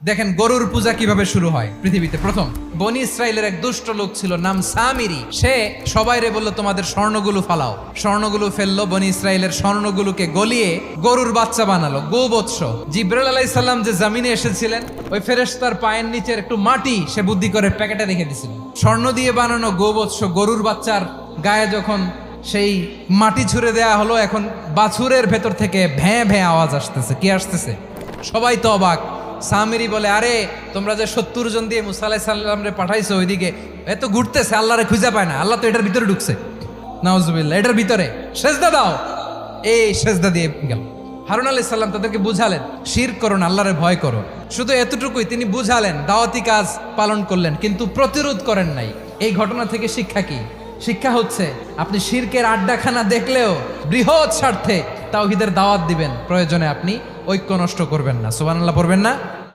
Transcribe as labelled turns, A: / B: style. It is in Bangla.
A: দেখেন গরুর পূজা কিভাবে শুরু হয় পৃথিবীতে প্রথম। বনি ইসরায়েলের এক দুষ্ট লোক ছিল, নাম সামিরি। সে সবাইরে বলল তোমাদের স্বর্ণগুলো ফালাও। স্বর্ণগুলো ফেললো, বনি ইসরায়েলের স্বর্ণগুলোকে গলিয়ে গরুর বাচ্চা বানালো, গোবৎস। জিব্রাইল আলাইহিস সালাম যে জমিনে এসেছিলেন, ওই ফেরেশতার পায়ের নিচের একটু মাটি সে বুদ্ধি করে প্যাকেটে রেখে দিছিল। স্বর্ণ দিয়ে বানানো গোবৎস গরুর বাচ্চার গায়ে যখন সেই মাটি ছুঁড়ে দেয়া হলো, এখন বাছুরের ভেতর থেকে ভ্যাঁ ভ্যাঁ আওয়াজ আসতেছে। কি আসতেছে? সবাই তো অবাক। সামিরি বলে, আরে তোমরা যে 70 জন দিয়ে মুসা আলাইহিস সালাম রে পাঠাইছো ওইদিকে, এত ঘুরতেছে, আল্লাহরে খুঁজে পায় না, আল্লাহ তো এটার ভিতরে ঢুকছে। নাউজুবিল্লাহ, এটার ভিতরে সেজদা দাও। এই সেজদা দিয়ে গেল। হারুন আলাইহিস সালাম তাদেরকে বুঝালেন, শিরক করো না, আল্লাহরে ভয় করো। শুধু এতটুকুই তিনি বুঝালেন, দাওয়াতি কাজ পালন করলেন, কিন্তু প্রতিরোধ করেন নাই। এই ঘটনা থেকে শিক্ষা কি? শিক্ষা হচ্ছে, আপনি শিরকের আড্ডাখানা দেখলেও বৃহৎ স্বার্থে তাওহীদের দাওয়াত দিবেন, প্রয়োজনে আপনি ঐক্য নষ্ট করবেন না। সুবহানাল্লাহ পড়বেন না?